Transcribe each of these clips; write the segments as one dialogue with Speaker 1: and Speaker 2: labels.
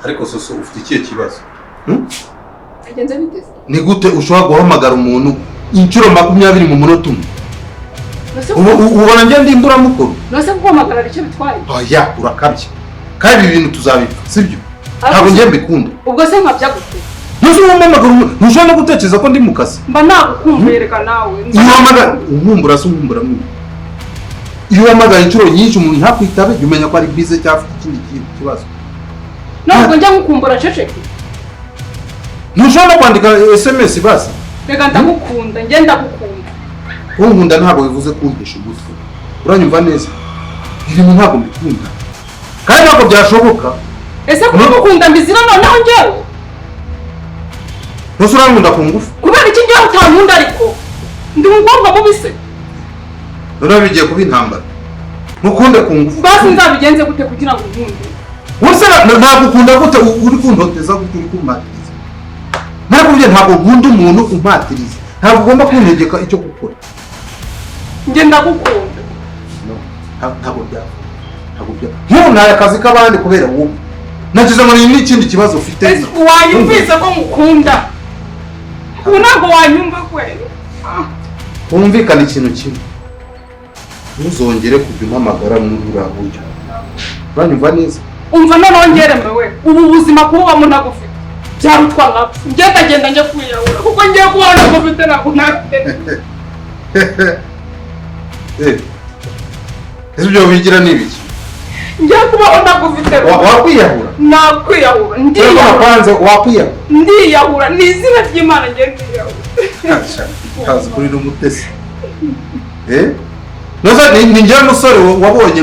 Speaker 1: ariko soso ufite ikihe kibazo?
Speaker 2: Agenze biteze.
Speaker 1: Ni gute ushobora guhamagara umuntu inshuro 20 mu munota umwe? Ubona nge ndimbura mukuru?
Speaker 2: Nose guhamagara icyo bitwaye.
Speaker 1: Oya, urakabye. Kandi ibintu tuzabipfa, sibyo? Ntabwo nge mbikunda.
Speaker 2: Ubwo se nkabya gute?
Speaker 1: Nose umpamagara ntushobora no gutekereza ko ndi mu kazi.
Speaker 2: Mba nagukumbereka nawe.
Speaker 1: Uhamagara umumbura se umumbura mwe. Iyo wamagara inshuro nyinshi umuntu ntakwitabe umenya ko ari busy cyangwa afite ikindi kibazo.
Speaker 2: Ntabwo njya ngukumbura ceceke.
Speaker 1: Ntushobora kwandika SMS basi.
Speaker 2: Reka ndagukunda, nge ndagukunda.
Speaker 1: Kunkunda ntabwo bivuze kuntisha umutwe. Uranyumva neza? Ibintu ntabwo mbikunda. Kandi ntabwo byashoboka.
Speaker 2: Ese kumukunda mbizira noneho njyewe?
Speaker 1: Ntusurankunda ku ngufu.
Speaker 2: Kubera iki njyewe utankunda ariko? Ndi umukobwa mubise.
Speaker 1: None bigiye kuba intambara. Mukunde ku ngufu.
Speaker 2: Basi nzabigenze gute kugira ngo nkunde?
Speaker 1: Wose ntabwo gute uri kuntoteza gute uri kumpatiriza. Ntabwo nkunda umuntu umpatiriza. Ntabwo ugomba kuntegeka icyo gukora.
Speaker 2: Nge ndagukunda.
Speaker 1: No, ntabwo byaba. Ntunaye akazi k'abandi kubera wowe. Nagize ngo ni n'ikindi kibazo ufite.
Speaker 2: Wanyumvise ko ngukunda. Ntabwo wanyumva kweli.
Speaker 1: Kumvikana ikintu kimwe. Ntuzongere kujya umpamagara muri uriya buryo. Uranyumva neza?
Speaker 2: Umva noneho ngeremewe. Ubu buzima kububamo ntagufite. Byarutwa nkapfa. Ngenda njye kwiyahura kuko ngiye kubona ko mfite ntabwo ntafite.
Speaker 1: Ese ibyo wigira ni ibiki?
Speaker 2: Ngiye kubaho ntagufite.
Speaker 1: Wakwiyahura?
Speaker 2: Nakwiyahura. Ndiyahura. Ni izina ry'Imana ngiye ndiyahura.
Speaker 1: Kazi kuri n'umutesi. Noza ni njye musore wabonye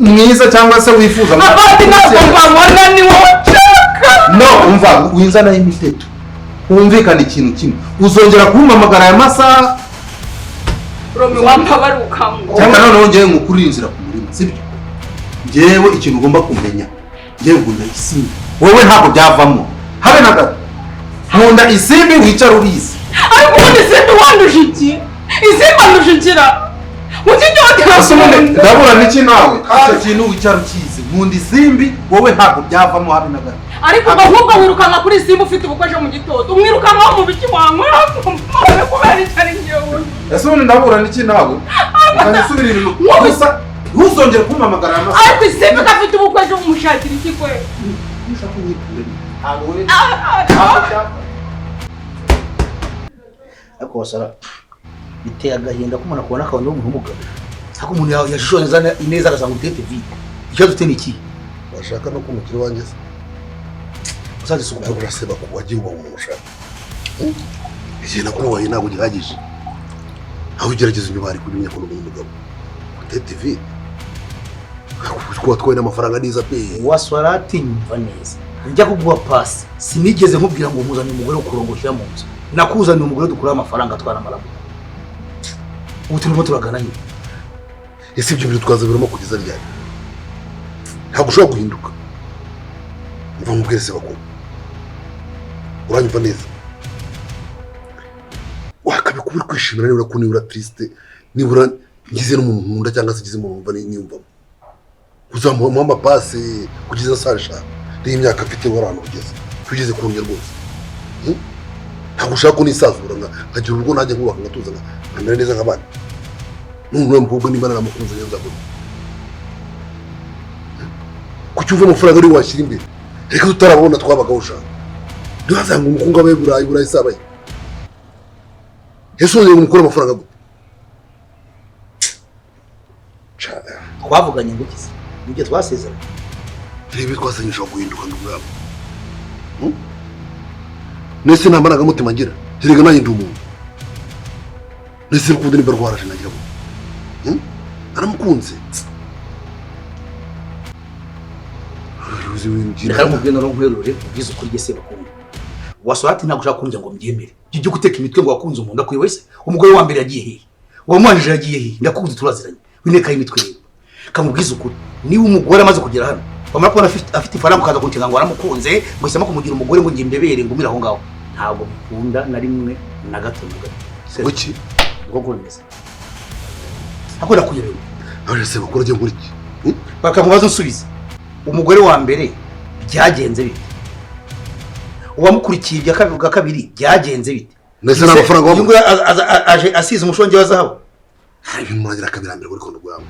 Speaker 1: mwiza cyangwa se wifuza
Speaker 2: abandi ntabwo mbabona ni wowe nshaka.
Speaker 1: No, umva winzana y'imiteto. Wumvikana ikintu kimwe. Uzongera kumpamagara aya masaha.
Speaker 2: Romi wampabaruka ngo.
Speaker 1: Cyangwa noneho ngiye ngukurinzira ku murima, sibyo? Ngewe ikintu ugomba kumenya. Ngewe ngunda isimbi. Wowe ntabwo byavamo. Habe na gato. Nkunda isimbi wicara urizi.
Speaker 2: Ariko ubundi isimbi wanduje iki? Isimbi wandujikira.
Speaker 1: Ndabura niki nawe? Icyo kintu wicara ukizi. Nkunda isimbi, wowe ntabwo byavamo habe na gato.
Speaker 2: Ariko ahubwo wirukanka kuri isimbi ufite ubukweje mu gitondo. Umwirukanka mu biki wankora kubera icyari ngewe.
Speaker 1: Ese ubundi ndabura niki nawe? Ukanyisubira ibintu. Gusa ntuzongere kumpamagara amaso.
Speaker 2: Ariko isimbi gafite ubukweje umushakira iki kwe?
Speaker 1: Ushaka kunyikure. Ntabwo we.
Speaker 3: Ariko wasara biteye agahinda ko umuntu akubona akabona umuntu w'umugabo. Ariko umuntu yashishoneza neza agasanga utete vite. Icyo dute niki?
Speaker 4: Washaka no kumukira wanjye se?
Speaker 3: Usaze suku.
Speaker 4: Ariko uraseba ko wagiye uba umuntu ushaka. Igihe nakubaye ntabwo gihagije. Aho ugerageza imibare kumenya ko uri umugabo. Utete vite. Kuko twoye n'amafaranga niza pe.
Speaker 3: Waswarati nyumva neza. Njya kuguha pasi. Sinigeze nkubwira ngo muzanye umugore ukurongoshyira mu nzu. Nakuzaniye umugore dukura amafaranga atwara amarabu. Ubu turimo turagana nyine.
Speaker 4: Ese ibyo bintu twazabiramo kugeza ryari? Ntabwo ushobora guhinduka. Mva mubwire se bakuru. Uranyumva neza? Wakabikubira kwishimira nibura ko nibura triste, nibura ngize n'umuntu nkunda cyangwa se ngize umuntu mva niyumvamo. Uzamuha amapasi kugeza sarisha. Iyi myaka afite warano ugeze. Tugeze ku ngero rwose. Ntabwo ushaka ko nisazura nkagira urugo nanjye nkubaka ngatuza nkamera neza nk'abandi. N'umuntu mvugo nimba naramukunze neza ngo. Kucyumva amafaranga ari washyira imbere. Reka tutarabona twabagaho ushaka. Ndazanga umukunga we burayi sabaye. Yesu yego mukora amafaranga gute?
Speaker 3: Twavuganye ngo kizi. Nibyo twasezeranye.
Speaker 4: Rebe twasanyisha guhinduka ndubwabo. Nese namaraga mutima ngira. Terega nanjye ndi umuntu. Nese rukundo nimba rwaraje nagira ngo. Naramukunze.
Speaker 3: Reka mubwiye no nkwerure ugize ukuri gese bakunda. Waswati ntabwo ushaka kunjya ngo mbyemere. Jye guteka imitwe ngo wakunze umuntu akwiye wese. Umugore wa mbere yagiye he? Wamwanjije yagiye he? Ndakuzi turaziranye. Wineka imitwe rero. Kamubwiza ukuri. Niba umugore amaze kugera hano, bamara kubona afite ifaranga ukaza kuntenga ngo aramukunze, ngo isema kumugira umugore ngo ngimbebere ngumira aho ngaho. Ntabwo bikunda na rimwe na gato na gato.
Speaker 4: Kuki?
Speaker 3: Ngo nkomeze. Akora kuyerewe.
Speaker 4: Aho se bakora je nguriki.
Speaker 3: Bakamubaza nsubiza. Umugore wa mbere byagenze bite? Uwamukurikiye bwa kabiri byagenze bite?
Speaker 4: Nese n'amafaranga
Speaker 3: wamwe aje asize umushonge wa zahabu.
Speaker 4: Ibintu mwagira kabirambere kuri kondo rwawe.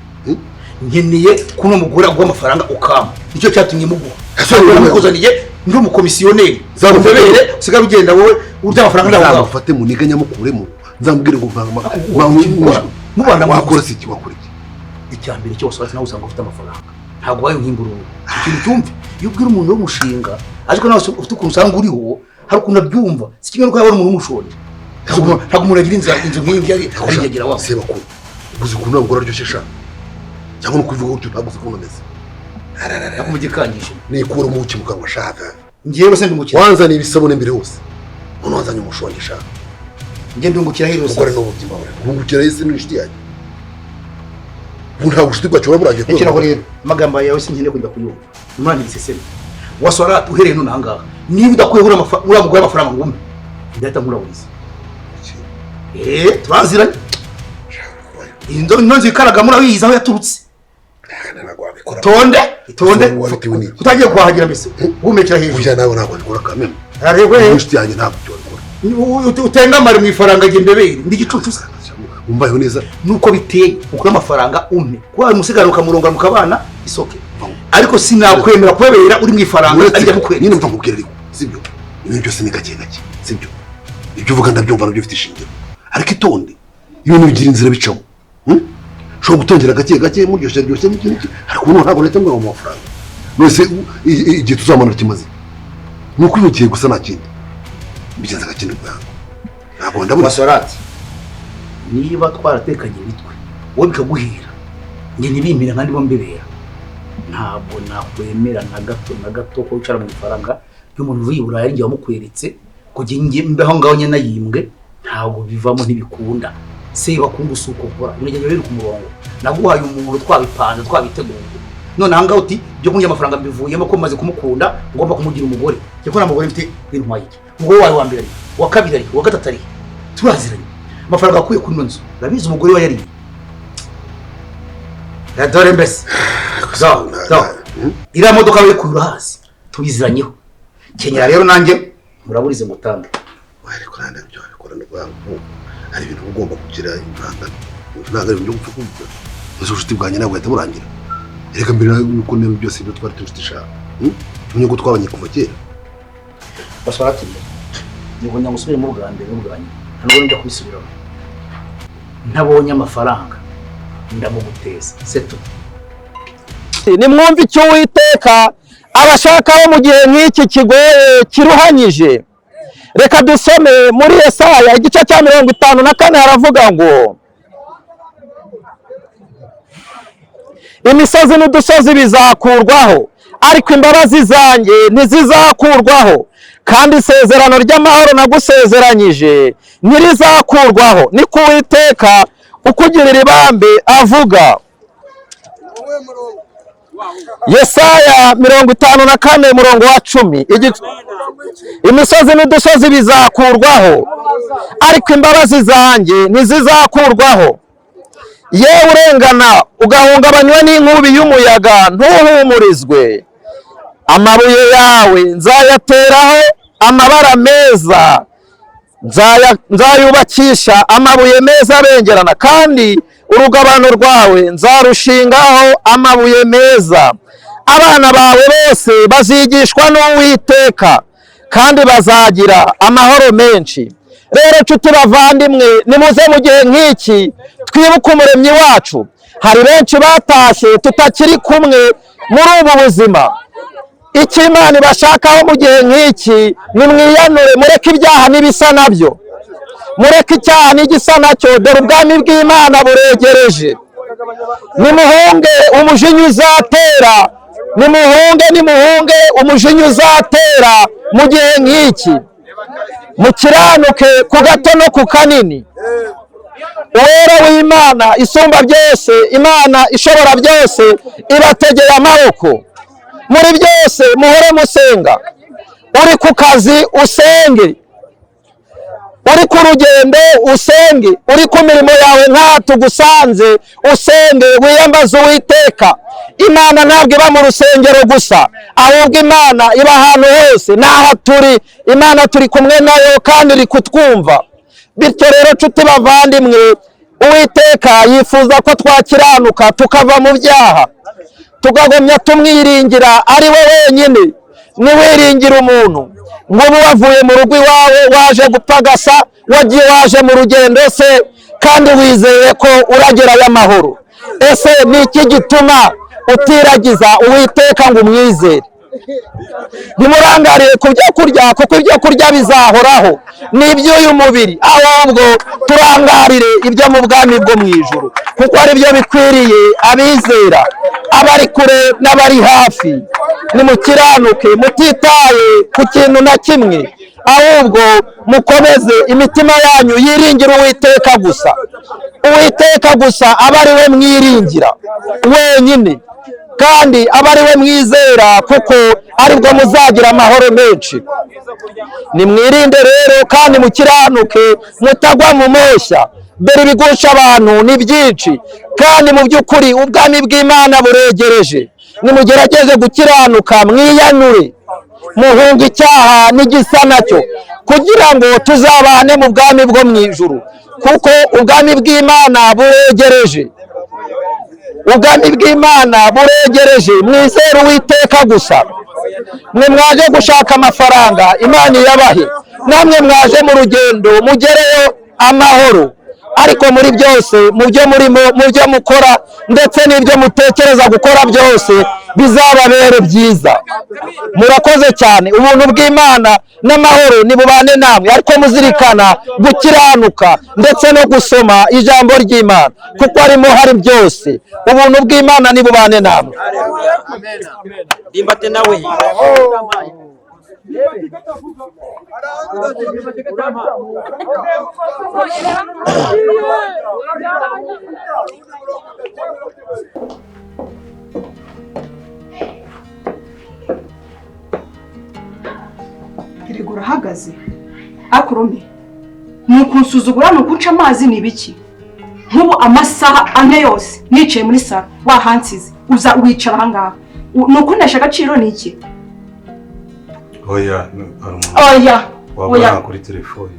Speaker 3: Nkeneye kuno mugura gwa amafaranga ukama. Nicyo cyatumye muguha. Namukuzaniye ndi umukomisiyoneri. Zabubere usigara ugenda wowe urya amafaranga ndavuga.
Speaker 4: Ufate muniganya mukuremo. Nzamubwire ngo mubana wakora siki wakora iki.
Speaker 3: Icyambere cyose wase nawe usanga ufite amafaranga. Ntabwo wayo nkingururu. Ikintu cyumve iyo ubwira umuntu wo mushinga ariko nawe ufite ukuntu usanga uriho hari ukuntu abyumva. Si kimwe nuko yabona umuntu umushonje. Ntabwo umuntu agira inzu nk'iyo ari yagira wa.
Speaker 4: Seba ko uzi ukuntu nabwo araryoshye sha. Cyangwa kuvuga gutyo ntabwo uzi ukuntu meze.
Speaker 3: Nakumugikangije.
Speaker 4: Nikura mu kimuka ngo shaka.
Speaker 3: Ngiye se ndumukira.
Speaker 4: Wanza ni ibisabone mbere hose. Uno wanzanye umushonje sha.
Speaker 3: Ngiye ndungukira hero
Speaker 4: se. Ukore no butima bure. Ndungukira yese n'inshiti yaje. Bunda gushitwa cyo buragiye
Speaker 3: ko. Ekira ko rero magamba yawe sinkene kujya kuyumva. Imana iseseme. Wasora uhereye none hangaha. Niba udakwehura uramugura amafaranga ngume. Ndahita nkurabuze. Turaziranye. Indo nonzi karaga murabiza aho yaturutse. Tonde utagiye kwahagira mbese gumekera hejuru.
Speaker 4: Ujya nawe ntabwo ndikora kameme.
Speaker 3: Arewe
Speaker 4: inshuti yanjye ntabwo cyokora.
Speaker 3: Utenga mari mu ifaranga gendebere ndi gicucu.
Speaker 4: Umbayeho neza
Speaker 3: nuko biteye ukura amafaranga umpe. Kwa musigaruka muronga mukabana isoke. Ariko sinakwemera kwebera uri mu ifaranga ajya mukwera.
Speaker 4: Nyine mva kubwira ariko sibyo. Ibintu byose ni gake gake sibyo. Ibyo uvuga ndabyumva nabyo bifite ishingiro. Ariko itonde ibintu bigira inzira bicamo. Shobora gutongera gake muryoshye n'iki ariko uno ntabwo leta ngo amafaranga nose igihe tuzamanura kimaze nuko ubigiye gusa nta kindi bigenza gakindi bwangu ntabwo ndabona
Speaker 3: Sorati niba twaratekanye bitwe wowe bikaguhira nge nibimpira kandi bo mbebera ntabwo nakwemera na gato ko ucara mu ifaranga y'umuntu wibura yari wamukweretse kugira nge mbeho ngaho nyene yimbwe ntabwo bivamo ntibikunda seba kungusa uko ukora urugendo rero ku murongo naguhaye umuntu twabipanze twabiteguye none hanga uti byo kunjya amafaranga mbivuyemo ko maze kumukunda ngomba kumugira umugore cyeko na mugore mfite intwaye iki umugore wawe wa mbere wa kabiri wa gatatu ari turaziranye amafaranga akuye kuri nonzo rabizi umugore wa yari radore mbese zo ira modoka we kuyura hasi tubiziranyeho kenyera rero nanjye muraburize mutambe
Speaker 4: ariko nanda byo abikora n'ubwangu hari ibintu ugomba kugira impanga ntabwo ari ibyo gupfa kumva ubucuti bwanjye ntabwo bahita burangira reka mbere nuko nero byose ibyo twari tuzitisha tumye ko twabanye kuva kera
Speaker 3: Baswarati ngo nyangusubire mu Rwanda n'ubwanye ntabwo njya kubisubiraho ntabonye amafaranga ndamuguteza seto
Speaker 5: ni mwumva icyo Uwiteka abashakaho mu gihe nk'iki kigoye kiruhanyije. Reka dusome muri Yesaya igice cya 54 haravuga ngo imisozi n'udusozi bizakurwaho ariko imbabazi zanjye ntizizakurwaho kandi isezerano ry'amahoro nagusezeranyije ntirizakurwaho. Ni ku Uwiteka ukugirira ibambe avuga. Yesaya 54 murongo wa 10 imisozi n'udusozi bizakurwaho ariko imbabazi zanjye ntizizakurwaho. Yewe urengana ugahungabanywa n'inkubi y'umuyaga ntuhumurizwe. Amabuye yawe nzayateraho amabara meza nzayubakisha amabuye meza abengerana kandi urugabano rwawe nzarushingaho amabuye meza. Abana bawe bose bazigishwa n'Uwiteka kandi bazagira amahoro menshi. Rero nshuti bavandimwe nimuze mu gihe nk'iki twibuke umuremyi wacu. Hari benshi batashye tutakiri kumwe muri ubu buzima. Icyo Imana ibashakaho mu gihe nk'iki ni mwiyanure mureke ibyaha n'ibisa nabyo. Mureke icyaha n'igisa nacyo dore ubwami bw'Imana buregereje. Nimuhunge umujinya uzatera. Nimuhunge umujinya uzatera mu gihe nk'iki. Mukiranuke ku gato no ku kanini. Uwera w'Imana isumba byose, Imana ishobora byose ibategeye amaboko. Muri byose muhore musenga. Uri ku kazi usenge. uri ku rugendo usenge, uri ku mirimo yawe nk'aha tugusanze usenge, wiyambaze Uwiteka. Imana ntabwo iba mu rusengero gusa, ahubwo Imana iba ahantu hose. N'aha turi, Imana turi kumwe nayo kandi iri kutwumva. Bityo rero nshuti bavandimwe, Uwiteka yifuza ko twakiranuka tukava mu byaha, tukagumya tumwiringira ari we wenyine. Niwiringira umuntu nk'ubu wavuye mu rugo iwawe waje gupagasa, waje mu rugendo se kandi wizeye ko uragerayo amahoro, ese ni iki gituma utiragiza Uwiteka ngo umwizere? Ntimurangariye ku byo kurya, kuko ibyo kurya bizahoraho, ni iby'uyu mubiri, ahubwo turangarire ibyo mu bwami bwo mu ijuru, kuko ari byo bikwiriye abizera, abari kure n'abari hafi. Nimukiranuke mutitaye ku kintu na kimwe, ahubwo mukomeze imitima yanyu yiringira Uwiteka gusa. Uwiteka gusa aba ari we mwiringira wenyine, kandi aba ari we mwizera, kuko aribwo muzagira amahoro menshi. Nimwirinde rero kandi mukiranuke, mutagwa mu moshya, dore ibigusha abantu ni byinshi, kandi mu by'ukuri ubwami bw'Imana buregereje. Nimugerageze gukiranuka, mwiyanure, muhunga icyaha n'igisa nacyo, kugira ngo tuzabane mu bwami bwo mu ijuru, kuko ubwami bw'Imana buregereje. Ubwami bw'Imana buregereje. Mwizere Uwiteka gusa. Mwe mwaje gushaka amafaranga, Imana iyabahe. Namwe mwaje mu rugendo, mugereyo amahoro. Ariko muri byose, mu byo murimo, mu byo mukora, ndetse n'ibyo mutekereza gukora byose, bizababere byiza. Murakoze cyane. Ubuntu bw'Imana n'amahoro nibubane namwe, ariko muzirikana gukiranuka ndetse no gusoma ijambo ry'Imana, kuko harimo hari byose. Ubuntu bw'Imana nibubane namwe.
Speaker 6: Dimbate nawe.
Speaker 2: Erega urahagaze akurome, ni ukunsuzugura, ni ukunca amazi, ni ibiki? Nk'ubu amasaha ane yose nicaye muri salo wahansize, uza wicara ahangaha, ni ukunesha agaciro ni iki?
Speaker 1: Oya,
Speaker 2: oya
Speaker 1: kuri telefone.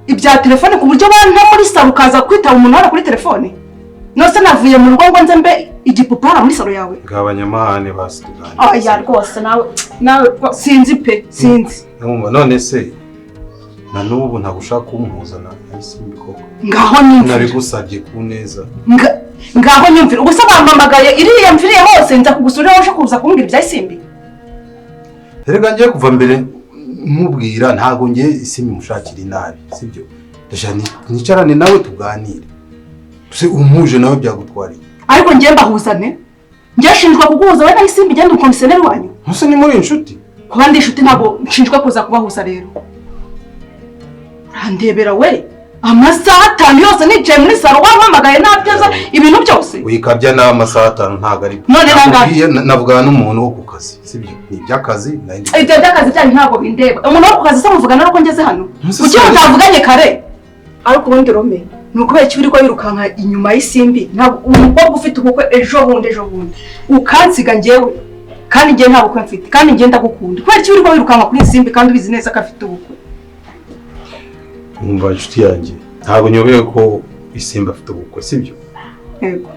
Speaker 2: Ibya telefone ku buryo banta muri salo ukaza kwitaba umuntu hano kuri telefone? Nose navuye mu rugo ngo nze mbe igipupara muri salo yawe?
Speaker 1: Gabanyamahane basitugana.
Speaker 2: Oya rwose nawe sinzi pe, sinzi.
Speaker 1: None se na n'ubu ntagushaka kumuzana Isimbi koko?
Speaker 2: Ngaho nyumvira.
Speaker 1: Nabigusabye ku neza.
Speaker 2: Ngaho nyumvira. Ubwo se bampamagaye iriya mviriye hose nza kugusura waje kuza kumbwira ibya Isimbi?
Speaker 1: Erega ngiye kuva mbere mubwira ntago ngiye Isimbi mushakira inabi, sibyo? Ndashaka nicarane nawe tuganire. Se umuje nawe byagutwariye. Ariko
Speaker 2: ngiye mbahuzane. Ngiye shinjwa kuguhuza we na Isimbi genda ukomisioneri wanyu.
Speaker 1: Ntuse ni muri inshuti.
Speaker 2: Kuba ndi inshuti ntabwo nshinjwa kuza kubahuza rero. Urandebera we. Amasaha 5 yose nicaye muri salo wampamagaye nabyaza ibintu byose. Wikabya na amasaha 5 ntago ari. None nangaye navugana n'umuntu wo ku kazi, sibyo? Ni byakazi nandi. Ibyo byakazi cyane ntago bindeba. Umuntu wo ku kazi se muvugana nuko ngeze hano. Kuki utavuganye kare? Ariko ubundi Rome nuko iki uri ko yirukanka inyuma y'Isimbi, ntabwo umukobwa ufite ubukwe ejo bundi ukansiga ngewe, kandi ngiye nta bukwe mfite, kandi ngiye ndagukunda. Kubera iki uri ko wirukanka kuri Isimbi kandi ubizi neza ko afite ubukwe? Umva inshuti yanjye, ntabwo nyobeye ko Isimbi afite ubukwe, sibyo? Yego.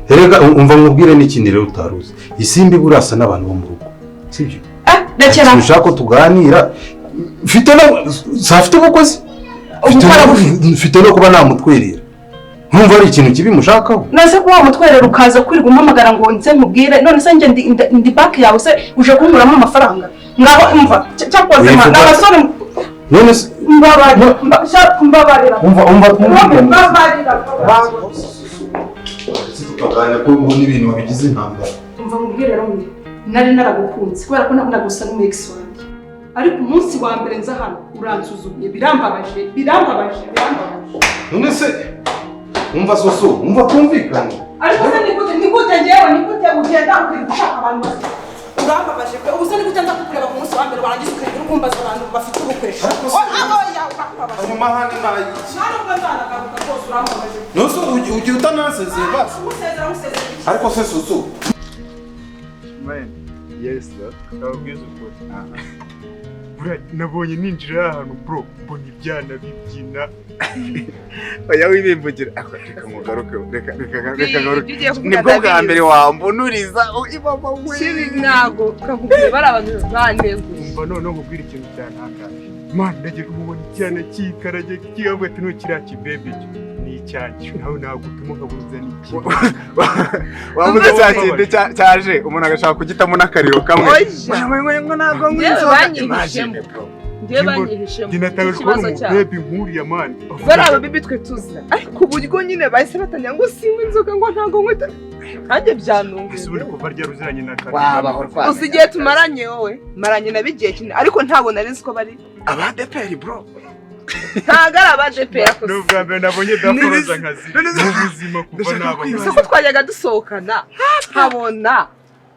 Speaker 2: Erega umva mubwire n'ikindi rero utaruzi. Isimbi burasa n'abantu bo mu rugo, sibyo? Ndakera. Ushaka tuganira. Mfite no safite ubukwe se? Mfite no kuba namutwerera. Ntumva ari ikintu kibi mushakaho? Nase kuba mutwerera ukaza kwirirwa umpamagara ngo nze mubwire, none se nge ndi back yawe se uje kumuramo amafaranga. Ngaho umva cyakoze n'abasore none se mbabarira. Umva mbabarira. Tukagana ko ubundi ibintu babigize intambara. Umva mubwire Rome, nari naragukunze kubera ko nakunda gusa n'umwex wanjye. Ariko umunsi wa mbere nza hano uransuzuguye, birambabaje. None se umva soso, umva tumvikana. Ariko se nikute ngewe nikute ugenda ukigushaka abantu bose. Urambabaje pe, ubu se nikute nza kukureba ku munsi wa mbere warangiza ukumbaza abantu bafite ubukwe.
Speaker 1: hanyuma hano nayi nose ugiye utanasezeye basi ariko se susu
Speaker 6: yes ndababwiza ukuri buriya nabonye ninjira ahantu bro mbona ibyana bibyina oya wibimvugira reka mugaruke reka nibwo bwa mbere wambonuriza ibaba we
Speaker 7: kibi ntago kakubwira bari abantu banegu
Speaker 6: umva noneho nkubwira ikintu cyantangaje man ndagiye kumubona icyana kikarage kigavuga ati ntukiriya kibebe ni icyanjye nawe nagutuma ukabuza n'iki wabuze cya kindi cyaje umuntu agashaka kugitamo n'akariro kamwe ngo ntabwo
Speaker 7: banyihishemo njye banyihishemo
Speaker 6: dinatanga kubona umubebe nkuriya mani
Speaker 7: bari ababibi twe tuzi ariko uburyo nyine bahise batanya ngo sinywe inzoga ngo ntabwo nkwita nanjye byanunguye
Speaker 6: ese uri kuva rya ruziranye na kariro
Speaker 7: uzi igihe tumaranye wowe maranye na bigiye kinini ariko ntabwo nari nzi ko bari
Speaker 6: abadeperi bro
Speaker 7: ntabwo ari abadeperi
Speaker 6: ni ubwa mbere nabonye daforoza nkazi mu buzima kuva nabona
Speaker 7: ese ko twajyaga dusohokana nkabona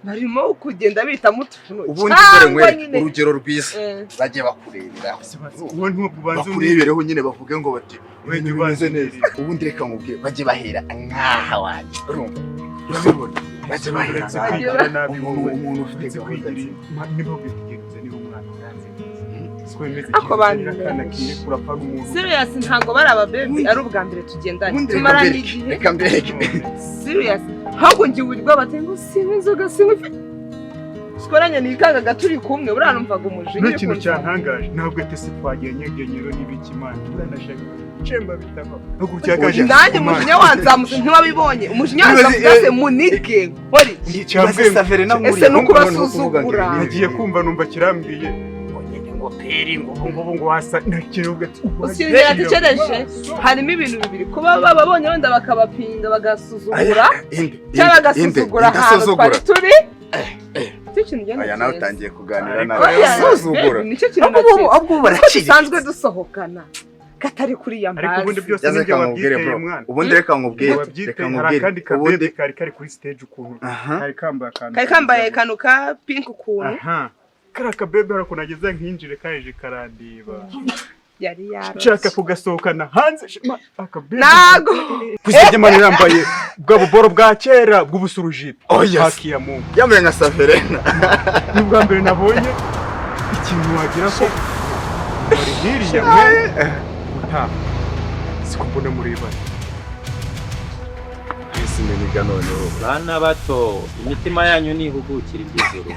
Speaker 7: barimo kugenda bitamo utuntu
Speaker 6: ubundi dore mwe urugero rwiza bagiye bakureberaho bakurebereho nyine bavuge ngo bati wenye ubanze neza ubundi reka nkubwire bagiye bahera nkaha wanjye urumva urabibona bagiye bahera nabi umuntu ufite gahunda nibo bigenze niba umwana uranze
Speaker 7: ako bantu serious ntago bari ababebi ari ubwa mbere tugendanye tumaranye igihe
Speaker 6: reka mbereke
Speaker 7: serious ahubwo ngiye uburyo batengo sinywe inzoga sinywe twaranye nikangaga turi kumwe buriya numvaga umujinya
Speaker 6: n'ikintu cyantangaje ntabwo tese twagiye nyegenyero n'ibiki imana turanashaka cemba bitako nugurcyakaje
Speaker 7: nanjye umujinya wanzamutse ntiwabibonye umujinya wanzamutse munike hori
Speaker 6: icambwe safere na muri
Speaker 7: ese nuko basuzugura
Speaker 6: nagiye kumva numva kirambwiye ngo peri ngo wasa nakirubwe
Speaker 7: usinzira tekereje harimo ibintu bibiri kuba babonye wenda bakabapinga bagasuzugura cyangwa bagasuzugura ahantu twari turi
Speaker 6: aya nawe utangiye kuganira nawe asuzugura
Speaker 7: nicyo kintu
Speaker 6: ahubwo barakiri
Speaker 7: dusanzwe dusohokana katari kuri ya mbazi
Speaker 6: ariko ubundi byose nibyo wabyiteye mwana ubundi reka nkubwire kandi kabebe kari kuri stage ukuntu kari
Speaker 7: kambaye kanu ka pink ukuntu
Speaker 6: kara kabebe harako nageze nkinjire kaje karandiba
Speaker 7: yari yaro
Speaker 6: nshaka kugasohokana hanze akabebe
Speaker 7: nago
Speaker 6: kwisije mani yambaye bwa buboro bwa kera bw'ubusurujite hakiya mu yambaye nka Saverena nubwa mbere nabonye ikintu wagira ko bari hiriya mwe uta sikumbona mureba
Speaker 5: Simeniga noneho
Speaker 8: bana bato imitima yanyu nihugukira iby'ijuru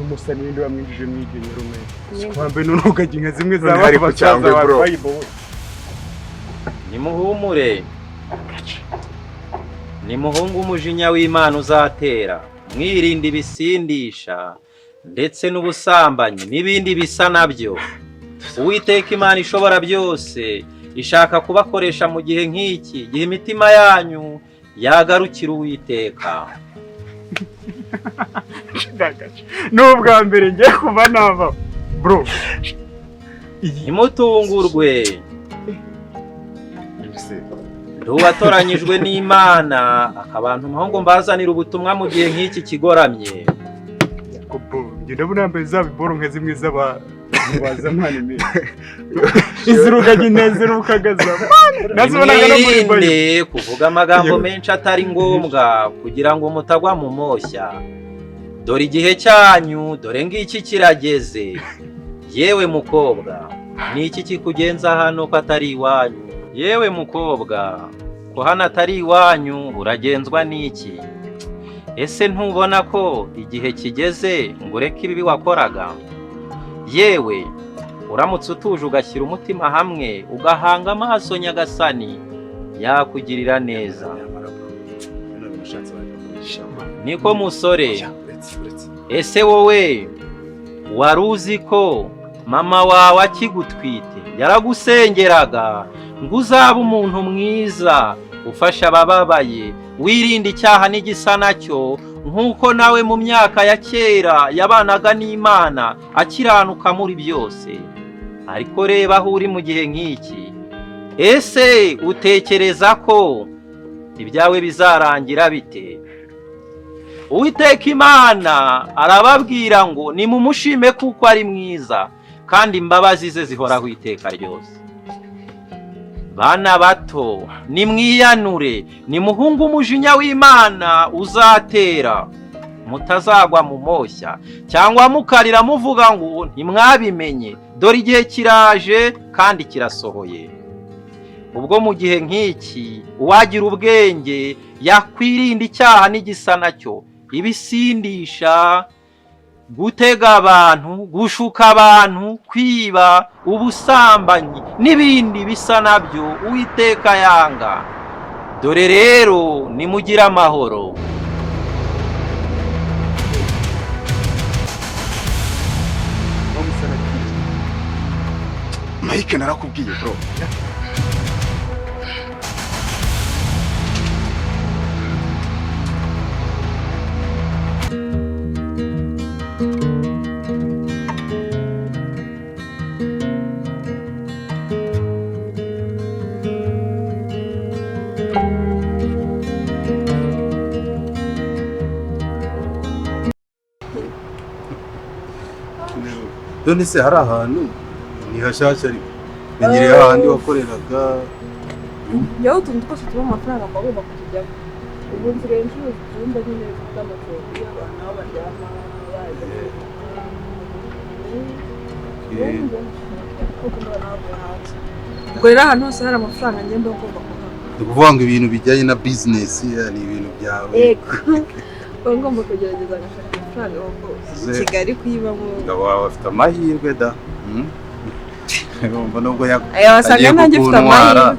Speaker 6: musa n'ibindi bamwinjije mwigenyero mwe kwambe none ugaje nka zimwe za hari ku cyangwe bro
Speaker 8: nimuhumure nimuhunga umujinya w'Imana uzatera mwirinde ibisindisha ndetse n'ubusambanyi n'ibindi bisa nabyo Uwiteka Imana ishobora byose ishaka kubakoresha mu gihe nk'iki gihe imitima yanyu yagarukira Uwiteka
Speaker 6: n'ubwa mbere ngiye kuba nava bro
Speaker 8: nimutungurwe nduwatoranyijwe n'Imana akabantu mahongo mbazanira ubutumwa mu gihe nk'iki kigoramye
Speaker 6: ndabona mbere zabiboro nka zimwe z'aba bazamane me iziruganye nezirukagaza
Speaker 8: nazobonaga no muri bayi kuvuga amagambo menshi atari ngombwa kugira ngo mutagwa mu moshya dore igihe cyanyu dore ngiki kirageze yewe mukobwa niki kikugenza hano ko atari iwanyu yewe mukobwa ko hano atari iwanyu uragenzwa n'iki ese ntubona ko igihe kigeze ngo ureke ibi wakoraga yewe uramutse utuje ugashyira umutima hamwe ugahanga amaso nyagasani yakugirira neza niko musore ese wowe wari uzi ko mama wawe akigutwite yaragusengeraga ngo uzabe umuntu mwiza ufasha abababaye wirinda icyaha n'igisa nacyo nk'uko nawe mu myaka ya kera yabanaga n'Imana akiranuka muri byose ariko reba aho uri mu gihe nk'iki ese utekereza ko ibyawe bizarangira bite Uwiteka Imana arababwira ngo nimumushime kuko ari mwiza kandi imbabazi ze zihoraho iteka ryose bana bato nimwiyanure nimuhunge umujinya w'Imana uzatera mutazagwa mu moshya cyangwa mukarira muvuga ngo ntimwabimenye dore igihe kiraje kandi kirasohoye. Ubwo mu gihe nk'iki uwagira ubwenge yakwirinda icyaha n'igisa nacyo, ibisindisha, gutega abantu, gushuka abantu, kwiba, ubusambanyi n'ibindi bisa nabyo Uwiteka yanga. Dore rero nimugire amahoro.
Speaker 6: Mike narakubwiye bro.
Speaker 2: None se hari ahantu ni hashasha ariko menyereye ahandi wakoreraga
Speaker 7: yewe utuntu twose tuba amafaranga agomba kutujyamo. Ubu nsigaye ncuruza ibyumba nyine by'amacumbi y'abantu aho baryama ubwo rero ahantu hose hari amafaranga ngenda ugomba kuhaba.
Speaker 2: ni ukuvuga ngo ibintu bijyanye na bizinesi ni ibintu byawe.
Speaker 7: Uba ngomba kugerageza agashaka amafaranga hose Kigali kuyibamo.
Speaker 2: Umugabo wawe afite amahirwe da. Urumva nubwo
Speaker 7: wasanga nanjye ufite amahirwe.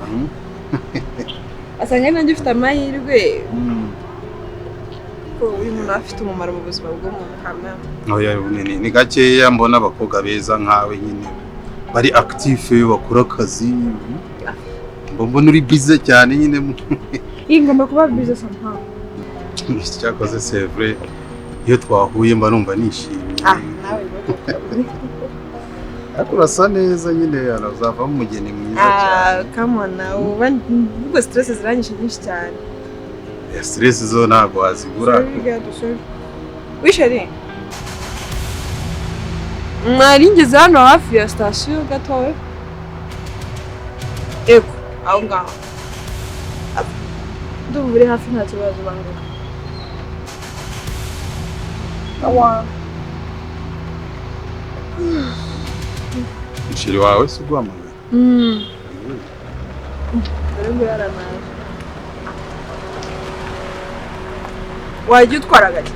Speaker 7: Asanga nanjye ufite amahirwe. Ko uyu muntu afite umumaro mu buzima bw'umuntu kamwe.
Speaker 2: Ni gakeya mbona abakobwa beza nkawe nyine bari active bakora akazi. Mbona uri busy cyane nyine.
Speaker 7: Ngomba kuba busy somehow.
Speaker 2: Cyakoze c'est vrai. Iyo twahuye mba numva nishimye. Ariko urasa neza nyine uzavamo umugeni mwiza cyane.
Speaker 7: Come on now. Ubwo stress ziranyishe nyinshi cyane.
Speaker 2: Stress zo ntabwo wazigura.
Speaker 7: Wishari? Mwari ngeze hano hafi ya station gatowe. Ego, aho ngaho. Ndumva uri hafi nta kibazo banguka. Awa.
Speaker 2: Mshiri wawe si guhamagara.
Speaker 7: Ngo yaramaye. Wajya utwara gake?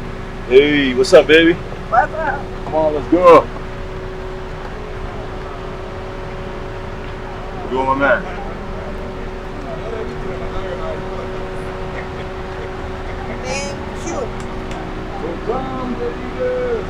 Speaker 9: Hey, what's up, baby?
Speaker 7: What's up?
Speaker 9: Come on, let's go. You want my man?
Speaker 7: Thank you.
Speaker 9: Come, baby.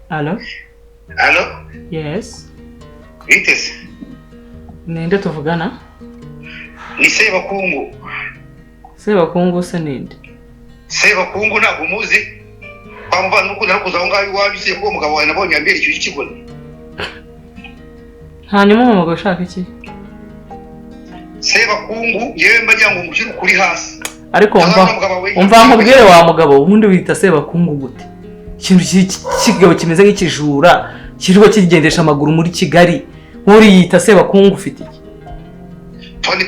Speaker 10: Hello?
Speaker 11: Hello?
Speaker 10: Yes.
Speaker 11: Witeze?
Speaker 10: Ninde tuvugana?
Speaker 11: Ni Sebakungu.
Speaker 10: Sebakungu se ninde?
Speaker 11: Sebakungu ntabwo muzi. Kwamva nuko narakuza aho ngaho iwacu ko umugabo wawe nabonye ambere icyo kigona.
Speaker 10: Hanyuma umugabo ushaka iki?
Speaker 11: Sebakungu yewe mbajya ngo umushyire kuri hasi.
Speaker 10: Ariko umva nkubwire wa mugabo ubundi wita Sebakungu gute? Ikintu kigabo kimeze nk'ikijura kirwa kigendesha amaguru muri Kigali nkuri yita Sebakungu ufite iki?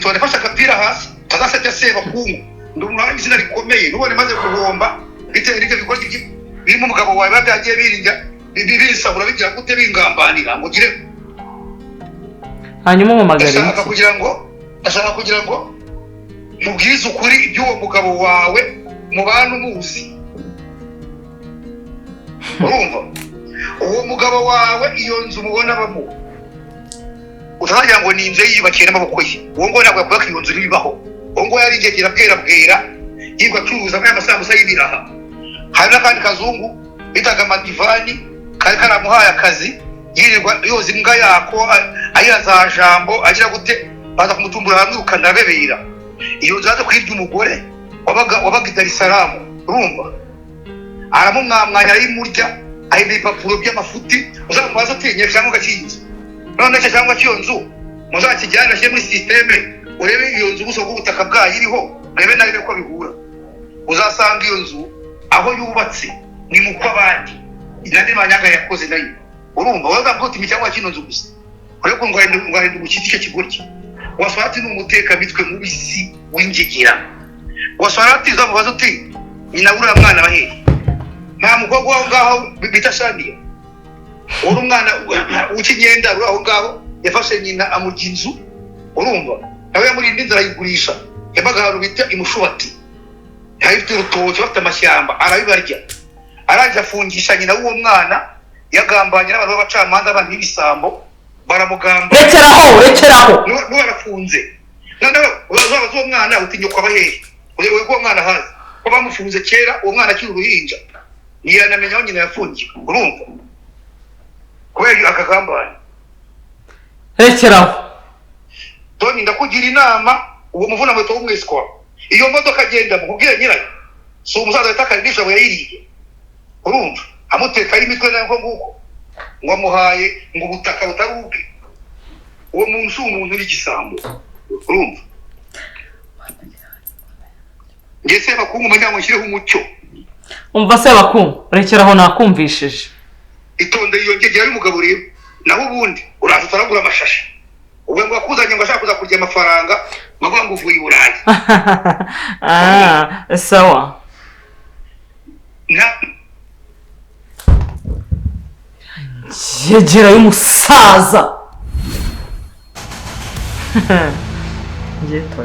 Speaker 11: Tone fasha kapira hasi tazasebya Sebakungu ndumwana izina rikomeye nubone maze guhomba bitewe n'ibyo bikorwa birimo umugabo wawe babyagiye birinda bibisabura bigira gute bingambanira ngo gire.
Speaker 10: Hanyuma umamagare
Speaker 11: ndashaka kugira ngo mubwize ukuri iby'uwo mugabo wawe mu bantu muzi. Urumva uwo mugabo wawe iyo nzu mubona bamo utazagira ngo ni inzu yiyubakiye n'amaboko ye. Uwo ngo ntabwo yakubaka iyo nzu ntibibaho. Uwo ngo yarigegera bwera yirirwa acuruza amasambusa y'ibiraha. Hari n'akandi kazungu bitaga Madivani kari karamuhaye akazi yirirwa yoza imbwa yako ayaza jambo agira gute baza kumutumbura hamwe ukanabebera. Iyo nzu yaje kwirya umugore wabaga i Dar es Salaam urumva aramumwamwanya ayimurya ahindura ibipapuro by'amafuti uzamubaza atinya cyangwa gakinzi none cyo cyangwa cyo nzu muzakijyana cyo muri systeme urebe iyo nzu gusa bw'ubutaka bwayiriho urebe nawe ko bihura uzasanga iyo nzu aho yubatse ni mu kwabandi inandi manyaga yakoze nayo urumva wazavuga uti cyangwa kino nzu gusa ureko ngo ngahinde umukiti cyo kigoryi waswati n'umuteka mitwe mubisi w'ingigira waswati zamubaza uti nyina uriya mwana bahehe nta mukobwa waho ngaho bita Shania uri umwana ukinyenda uri aho ngaho yafashe nyina amurya inzu urumva nawe yamurinda inzara ayigurisha yabaga ahantu bita imushubati yahifite urutoki bafite amashyamba arabibarya arangije afungisha nyina w'uwo mwana yagambanye n'abantu b'abacamanza abantu b'ibisambo baramugamba rekeraho n'uwarafunze noneho urazabaza uwo mwana utinyuka abahehe uwo uwo mwana hazi ko bamufunze kera uwo mwana akiri uruhinja ntiyanamenya aho nyina yafungiwe urumva kubera akagambane
Speaker 10: rekeraho
Speaker 11: Tony ndakugira inama uwo muvuna mweto w'umwesikwa iyo modoka agenda mu kubwira nyirayo si umusaza yatakarisha abo yayiriye urumva amuteka y'imitwe nayo nguko ngo amuhaye ngo ubutaka butaruke uwo muntu si umuntu n'igisambo urumva ngese bakungu manya ngo nshyireho umucyo
Speaker 10: umva se bakungu rekeraho nakumvishije
Speaker 11: itonde iyo ngegera y'umugabo rero naho ubundi uraza utaragura amashashi ubwo ngo akuzanye ngo ashaka kuza kurya amafaranga bavuga ngo uvuye i Burayi
Speaker 10: sawa yegera y'umusaza ngetwa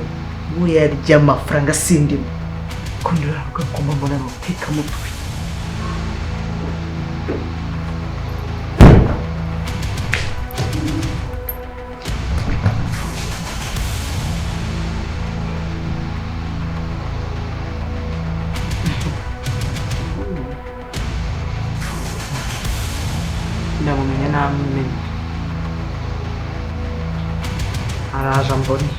Speaker 10: uyarya amafaranga sindimo ko ndiraruka kuma mbona ruteka mutwe ndamumenya namenye araje mbone